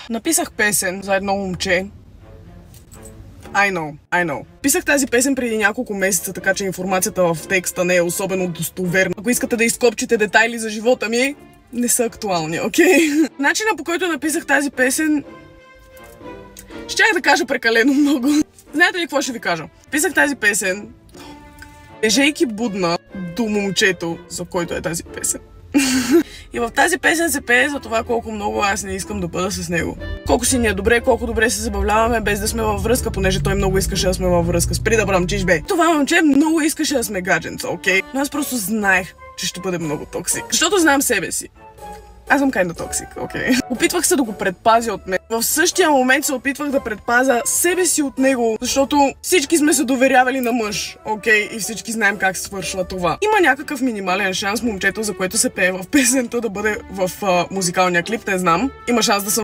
Написах песен за едно момче. I know. Писах тази песен преди няколко месеца, така че информацията в текста не е особено достоверна. Ако искате да изкопчите детайли за живота ми, не са актуални, окей? Начинът, по който написах тази песен, щях да кажа прекалено много. Знаете ли какво ще ви кажа? Писах тази песен, лежейки будна до момчето, за който е тази песен. И в тази песен се пее за това колко много аз не искам да бъда с него. Колко си ни е добре, колко добре се забавляваме без да сме във връзка, понеже той много искаше да сме във връзка. Спри да бръмчиш, бе. Това момче много искаше да сме гадженца, окей? Но аз просто знаех, че ще бъде много токсик. Защото знам себе си. Аз съм kinda токсик, окей. Опитвах се да го предпазя от мен. В същия момент се опитвах да предпазя себе си от него, защото всички сме се доверявали на мъж, окей? И всички знаем как се свършва това. Има някакъв минимален шанс момчето, за което се пее в песента, да бъде в музикалния клип, не знам. Има шанс да съм